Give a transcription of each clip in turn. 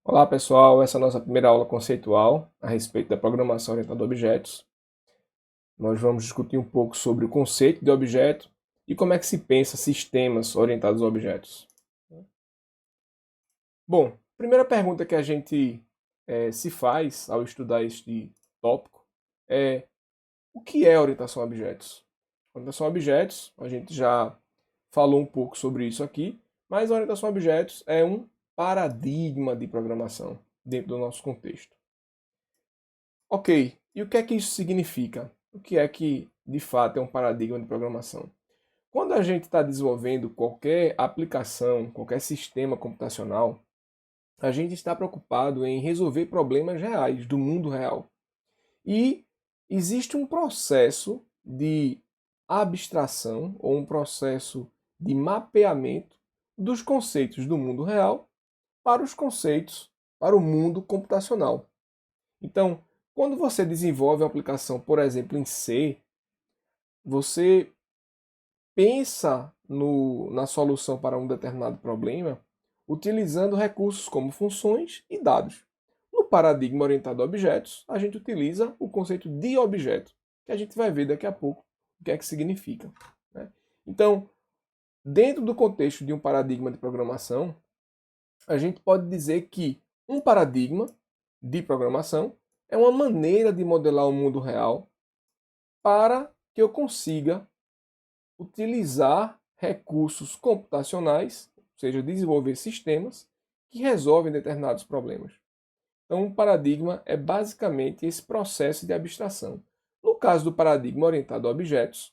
Olá pessoal, essa é a nossa primeira aula conceitual a respeito da programação orientada a objetos. Nós vamos discutir um pouco sobre o conceito de objeto e como é que se pensa sistemas orientados a objetos. Bom, primeira pergunta que a gente se faz ao estudar este tópico é: o que é orientação a objetos? Orientação a objetos, a gente já falou um pouco sobre isso aqui, mas a orientação a objetos é um paradigma de programação dentro do nosso contexto. Ok, e o que é que isso significa? O que é que de fato é um paradigma de programação? Quando a gente está desenvolvendo qualquer aplicação, qualquer sistema computacional, a gente está preocupado em resolver problemas reais do mundo real. E existe um processo de abstração ou um processo de mapeamento dos conceitos do mundo real para os conceitos para o mundo computacional. Então, quando você desenvolve uma aplicação, por exemplo, em C, você pensa na solução para um determinado problema utilizando recursos como funções e dados. No paradigma orientado a objetos, a gente utiliza o conceito de objeto, que a gente vai ver daqui a pouco o que é que significa, né? Então, dentro do contexto de um paradigma de programação, a gente pode dizer que um paradigma de programação é uma maneira de modelar o mundo real para que eu consiga utilizar recursos computacionais, ou seja, desenvolver sistemas que resolvem determinados problemas. Então, um paradigma é basicamente esse processo de abstração. No caso do paradigma orientado a objetos,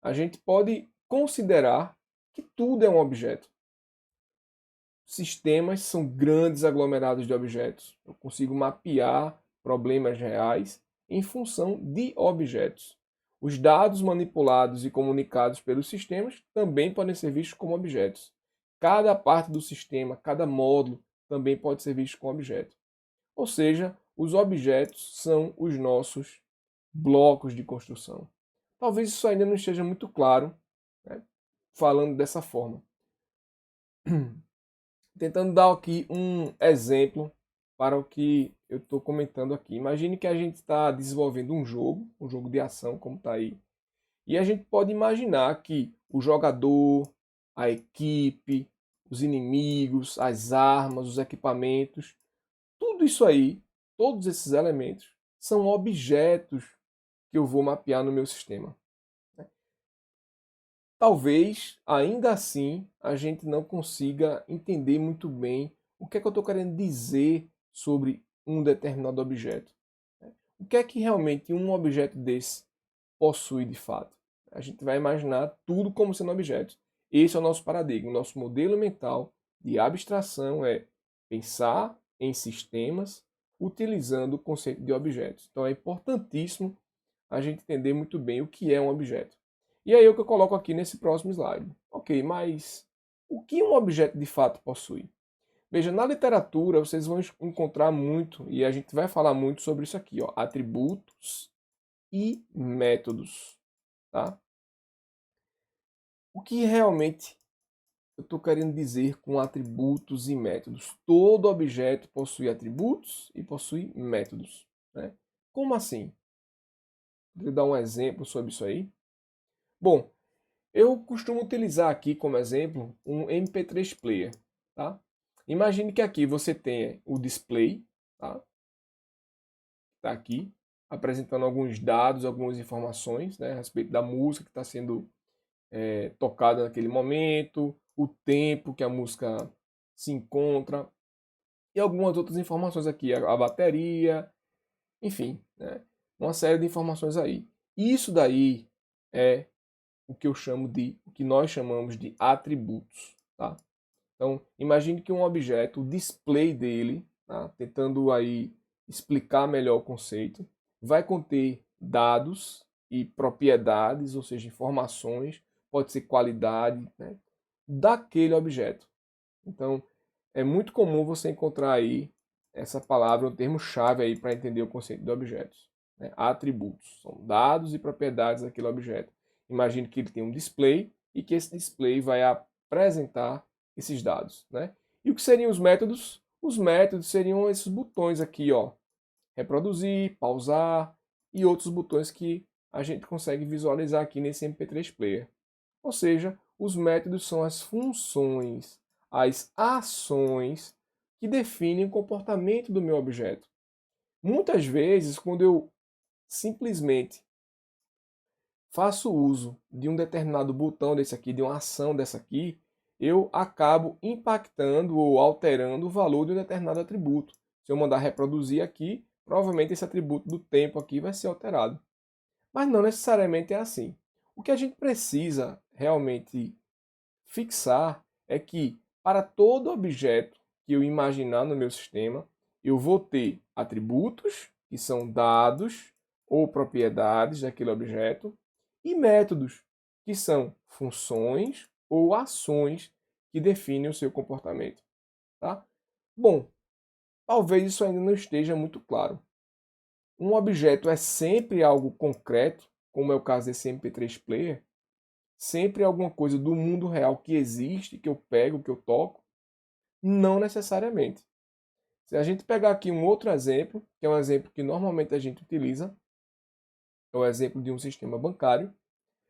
a gente pode considerar que tudo é um objeto. Sistemas são grandes aglomerados de objetos. Eu consigo mapear problemas reais em função de objetos. Os dados manipulados e comunicados pelos sistemas também podem ser vistos como objetos. Cada parte do sistema, cada módulo, também pode ser visto como objeto. Ou seja, os objetos são os nossos blocos de construção. Talvez isso ainda não esteja muito claro, né, falando dessa forma. Tentando dar aqui um exemplo para o que eu estou comentando aqui. Imagine que a gente está desenvolvendo um jogo de ação, como está aí, e a gente pode imaginar que o jogador, a equipe, os inimigos, as armas, os equipamentos, tudo isso aí, todos esses elementos, são objetos que eu vou mapear no meu sistema. Talvez, ainda assim, a gente não consiga entender muito bem o que é que eu estou querendo dizer sobre um determinado objeto. O que é que realmente um objeto desse possui de fato? A gente vai imaginar tudo como sendo objetos. Esse é o nosso paradigma, o nosso modelo mental de abstração é pensar em sistemas utilizando o conceito de objetos. Então é importantíssimo a gente entender muito bem o que é um objeto. E aí é o que eu coloco aqui nesse próximo slide. Ok, mas o que um objeto de fato possui? Veja, na literatura vocês vão encontrar muito, e a gente vai falar muito sobre isso aqui, ó, atributos e métodos. Tá? O que realmente eu estou querendo dizer com atributos e métodos? Todo objeto possui atributos e possui métodos. Né? Como assim? Vou dar um exemplo sobre isso aí. Bom, eu costumo utilizar aqui como exemplo um MP3 player, tá? Imagine que aqui você tenha o display, tá? Tá aqui apresentando alguns dados, algumas informações, né, a respeito da música que está sendo tocada naquele momento, o tempo que a música se encontra e algumas outras informações aqui, a bateria, enfim, né, uma série de informações aí. Isso daí é o que nós chamamos de atributos, tá? Então, imagine que um objeto, o display dele, tá? Tentando aí explicar melhor o conceito, vai conter dados e propriedades, ou seja, informações, pode ser qualidade, né, daquele objeto. Então, é muito comum você encontrar aí essa palavra, um termo-chave aí para entender o conceito de objetos. Né? Atributos, são dados e propriedades daquele objeto. Imagine que ele tem um display e que esse display vai apresentar esses dados. Né? E o que seriam os métodos? Os métodos seriam esses botões aqui, ó, reproduzir, pausar e outros botões que a gente consegue visualizar aqui nesse MP3 Player. Ou seja, os métodos são as funções, as ações que definem o comportamento do meu objeto. Muitas vezes, quando eu simplesmente faço uso de um determinado botão desse aqui, de uma ação dessa aqui, eu acabo impactando ou alterando o valor de um determinado atributo. Se eu mandar reproduzir aqui, provavelmente esse atributo do tempo aqui vai ser alterado. Mas não necessariamente é assim. O que a gente precisa realmente fixar é que para todo objeto que eu imaginar no meu sistema, eu vou ter atributos, que são dados ou propriedades daquele objeto, e métodos, que são funções ou ações que definem o seu comportamento. Tá? Bom, talvez isso ainda não esteja muito claro. Um objeto é sempre algo concreto, como é o caso desse MP3 Player, sempre alguma coisa do mundo real que existe, que eu pego, que eu toco? Não necessariamente. Se a gente pegar aqui um outro exemplo, que é um exemplo que normalmente a gente utiliza, é o exemplo de um sistema bancário,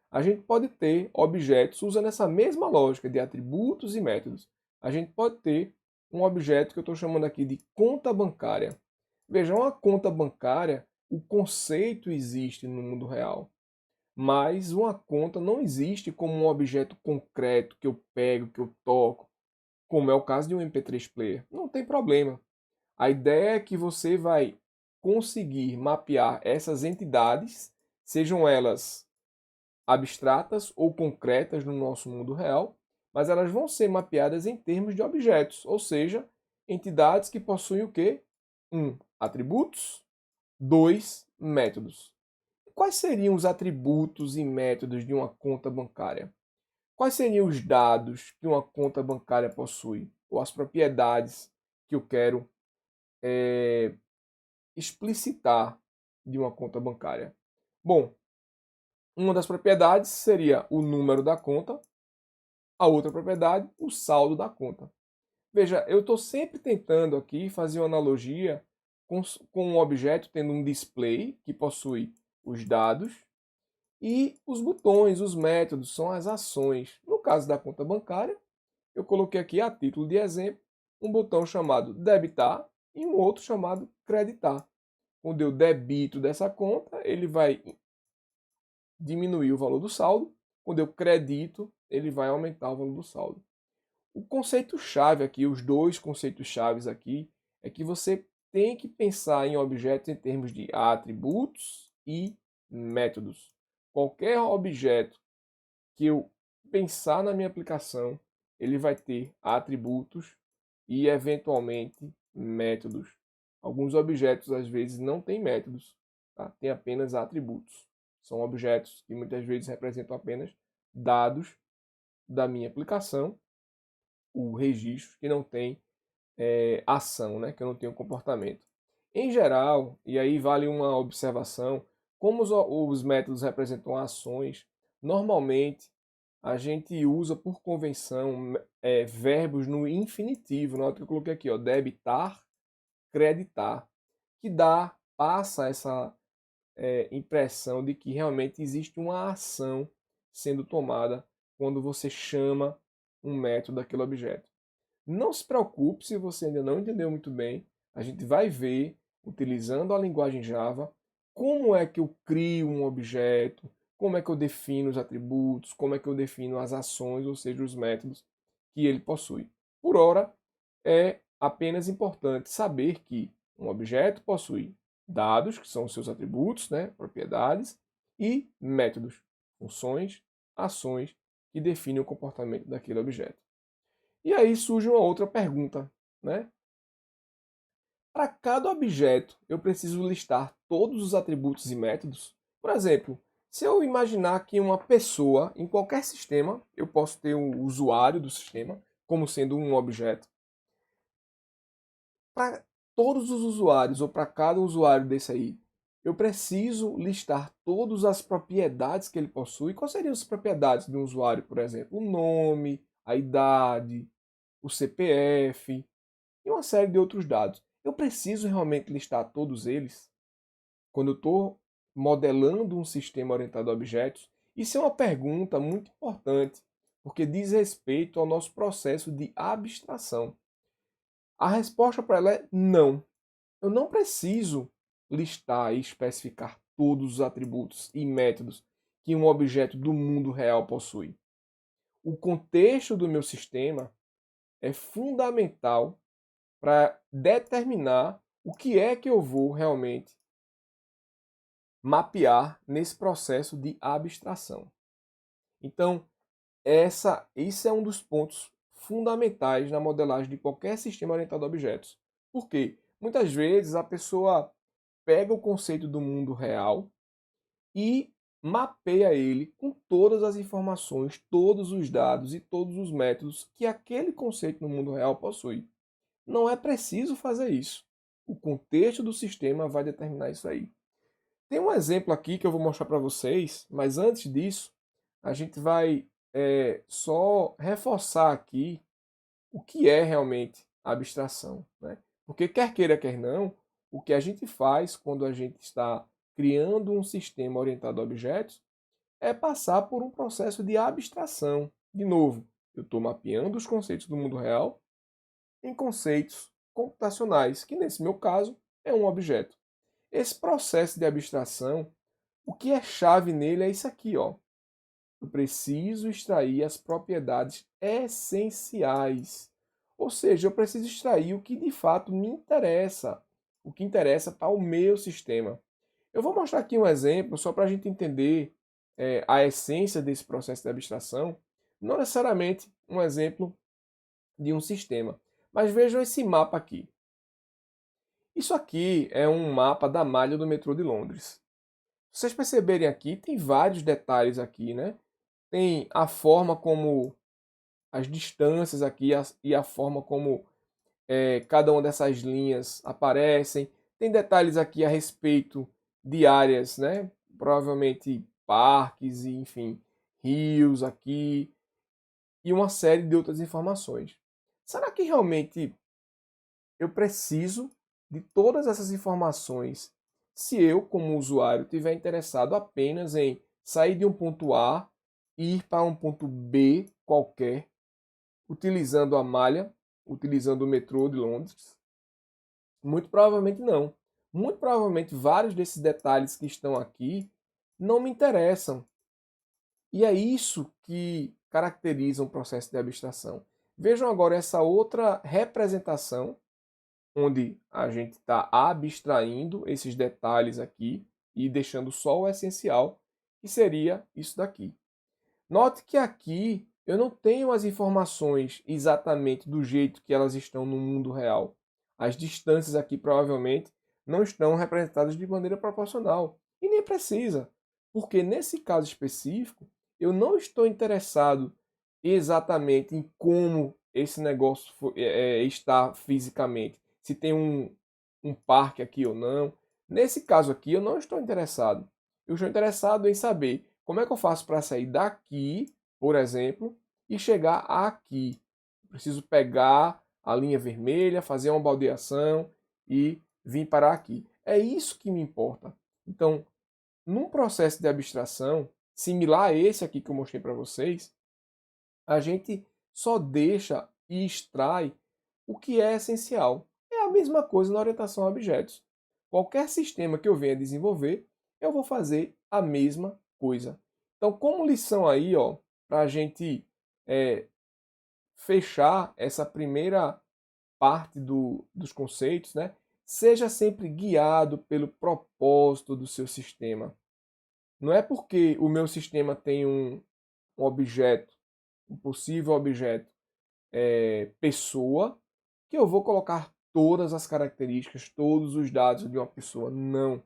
a gente pode ter objetos usando essa mesma lógica de atributos e métodos. A gente pode ter um objeto que eu estou chamando aqui de conta bancária. Veja, uma conta bancária, o conceito existe no mundo real. Mas uma conta não existe como um objeto concreto que eu pego, que eu toco, como é o caso de um MP3 Player. Não tem problema. A ideia é que você vai conseguir mapear essas entidades, sejam elas abstratas ou concretas no nosso mundo real, mas elas vão ser mapeadas em termos de objetos, ou seja, entidades que possuem o quê? 1. Atributos. 2. Métodos. Quais seriam os atributos e métodos de uma conta bancária? Quais seriam os dados que uma conta bancária possui? Ou as propriedades que eu quero explicitar de uma conta bancária? Bom, uma das propriedades seria o número da conta, a outra propriedade, o saldo da conta. Veja, eu estou sempre tentando aqui fazer uma analogia com um objeto tendo um display que possui os dados e os botões, os métodos, são as ações. No caso da conta bancária, eu coloquei aqui a título de exemplo um botão chamado debitar e um outro chamado creditar. Quando eu debito dessa conta, ele vai diminuir o valor do saldo. Quando eu credito, ele vai aumentar o valor do saldo. O conceito-chave aqui, os dois conceitos-chaves aqui, é que você tem que pensar em objetos em termos de atributos e métodos. Qualquer objeto que eu pensar na minha aplicação, ele vai ter atributos e, eventualmente, métodos. Alguns objetos, às vezes, não têm métodos, tá? Tem apenas atributos. São objetos que muitas vezes representam apenas dados da minha aplicação, o registro, que não tem ação, né? Que eu não tenho comportamento. Em geral, e aí vale uma observação, como os métodos representam ações, normalmente a gente usa por convenção verbos no infinitivo, na hora que eu coloquei aqui, ó, debitar, creditar, que passa essa impressão de que realmente existe uma ação sendo tomada quando você chama um método daquele objeto. Não se preocupe se você ainda não entendeu muito bem. A gente vai ver, utilizando a linguagem Java, como é que eu crio um objeto, como é que eu defino os atributos, como é que eu defino as ações, ou seja, os métodos que ele possui. Por ora, é apenas importante saber que um objeto possui dados, que são os seus atributos, né, propriedades, e métodos, funções, ações que definem o comportamento daquele objeto. E aí surge uma outra pergunta, né? Para cada objeto, eu preciso listar todos os atributos e métodos? Por exemplo, se eu imaginar que uma pessoa, em qualquer sistema, eu posso ter o usuário do sistema como sendo um objeto. Para todos os usuários, ou para cada usuário desse aí, eu preciso listar todas as propriedades que ele possui. Quais seriam as propriedades de um usuário, por exemplo? O nome, a idade, o CPF, e uma série de outros dados. Eu preciso realmente listar todos eles? Quando eu estou modelando um sistema orientado a objetos, isso é uma pergunta muito importante, porque diz respeito ao nosso processo de abstração. A resposta para ela é não. Eu não preciso listar e especificar todos os atributos e métodos que um objeto do mundo real possui. O contexto do meu sistema é fundamental para determinar o que é que eu vou realmente mapear nesse processo de abstração. Então, isso é um dos pontos fundamentais na modelagem de qualquer sistema orientado a objetos. Por quê? Muitas vezes a pessoa pega o conceito do mundo real e mapeia ele com todas as informações, todos os dados e todos os métodos que aquele conceito no mundo real possui. Não é preciso fazer isso. O contexto do sistema vai determinar isso aí. Tem um exemplo aqui que eu vou mostrar para vocês, mas antes disso, a gente vai só reforçar aqui o que é realmente a abstração, né? Porque quer queira, quer não, o que a gente faz quando a gente está criando um sistema orientado a objetos é passar por um processo de abstração. De novo, eu estou mapeando os conceitos do mundo real em conceitos computacionais, que nesse meu caso é um objeto. Esse processo de abstração, o que é chave nele é isso aqui, ó. Eu preciso extrair as propriedades essenciais. Ou seja, eu preciso extrair o que de fato me interessa, o que interessa para o meu sistema. Eu vou mostrar aqui um exemplo só para a gente entender a essência desse processo de abstração. Não necessariamente um exemplo de um sistema, mas vejam esse mapa aqui. Isso aqui é um mapa da malha do metrô de Londres. Se vocês perceberem aqui, tem vários detalhes aqui, né? Tem a forma como as distâncias aqui e a forma como cada uma dessas linhas aparecem. Tem detalhes aqui a respeito de áreas, né? Provavelmente parques e, enfim, rios aqui e uma série de outras informações. Será que realmente eu preciso de todas essas informações se eu, como usuário, estiver interessado apenas em sair de um ponto A e ir para um ponto B qualquer, utilizando a malha, utilizando o metrô de Londres? Muito provavelmente não. Muito provavelmente vários desses detalhes que estão aqui não me interessam. E é isso que caracteriza um processo de abstração. Vejam agora essa outra representação onde a gente está abstraindo esses detalhes aqui e deixando só o essencial, que seria isso daqui. Note que aqui eu não tenho as informações exatamente do jeito que elas estão no mundo real. As distâncias aqui provavelmente não estão representadas de maneira proporcional. E nem precisa, porque nesse caso específico eu não estou interessado exatamente em como esse negócio está fisicamente. Se tem um parque aqui ou não. Nesse caso aqui eu não estou interessado. Eu estou interessado em saber como é que eu faço para sair daqui, por exemplo, e chegar aqui. Eu preciso pegar a linha vermelha, fazer uma baldeação e vir parar aqui. É isso que me importa. Então, num processo de abstração, similar a esse aqui que eu mostrei para vocês, a gente só deixa e extrai o que é essencial. É a mesma coisa na orientação a objetos. Qualquer sistema que eu venha desenvolver, eu vou fazer a mesma coisa. Então, como lição aí, ó, para a gente fechar essa primeira parte dos conceitos, né? Seja sempre guiado pelo propósito do seu sistema. Não é porque o meu sistema tem um objeto, um possível objeto, pessoa, que eu vou colocar todas as características, todos os dados de uma pessoa. Não.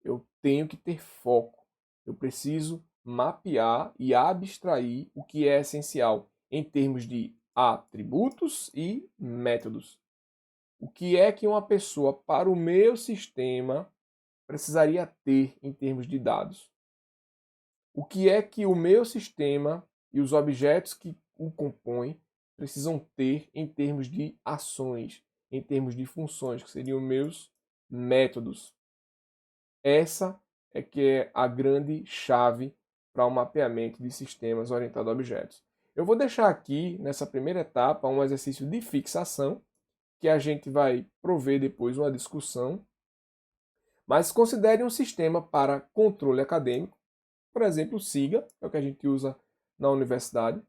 Eu tenho que ter foco. Eu preciso mapear e abstrair o que é essencial em termos de atributos e métodos. O que é que uma pessoa, para o meu sistema, precisaria ter em termos de dados? O que é que o meu sistema e os objetos que o compõem precisam ter em termos de ações, em termos de funções, que seriam meus métodos. Essa é que é a grande chave para o mapeamento de sistemas orientados a objetos. Eu vou deixar aqui, nessa primeira etapa, um exercício de fixação, que a gente vai prover depois uma discussão. Mas considere um sistema para controle acadêmico, por exemplo, o SIGA, é o que a gente usa na universidade.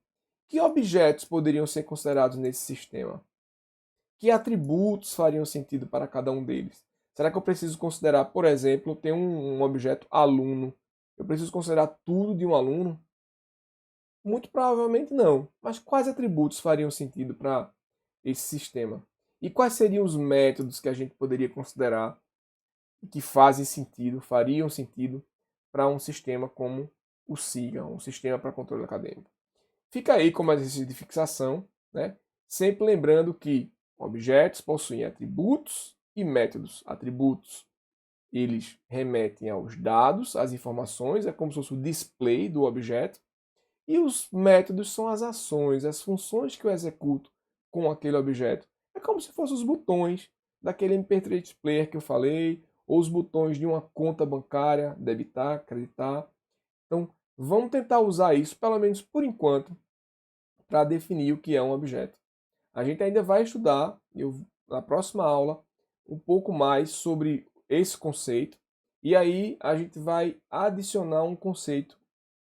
Que objetos poderiam ser considerados nesse sistema? Que atributos fariam sentido para cada um deles? Será que eu preciso considerar, por exemplo, ter um objeto aluno? Eu preciso considerar tudo de um aluno? Muito provavelmente não. Mas quais atributos fariam sentido para esse sistema? E quais seriam os métodos que a gente poderia considerar que fazem sentido, fariam sentido para um sistema como o SIGA, um sistema para controle acadêmico? Fica aí como exercício de fixação, né? Sempre lembrando que objetos possuem atributos e métodos. Atributos, eles remetem aos dados, às informações, é como se fosse o display do objeto. E os métodos são as ações, as funções que eu executo com aquele objeto. É como se fossem os botões daquele MP3 player que eu falei, ou os botões de uma conta bancária, debitar, creditar. Então, vamos tentar usar isso, pelo menos por enquanto, para definir o que é um objeto. A gente ainda vai estudar, na próxima aula, um pouco mais sobre esse conceito, e aí a gente vai adicionar um conceito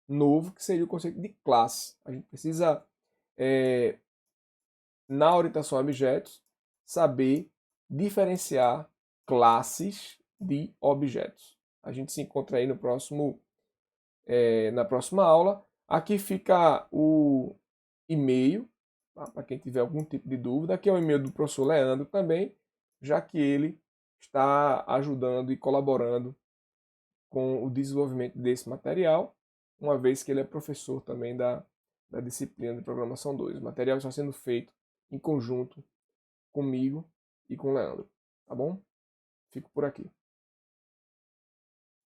novo, que seria o conceito de classe. A gente precisa, na orientação a objetos, saber diferenciar classes de objetos. A gente se encontra aí no próximo, na próxima aula. Aqui fica o e-mail, tá? Para quem tiver algum tipo de dúvida. Aqui é o e-mail do professor Leandro também, já que ele está ajudando e colaborando com o desenvolvimento desse material, uma vez que ele é professor também da disciplina de Programação 2. O material está sendo feito em conjunto comigo e com o Leandro, tá bom? Fico por aqui.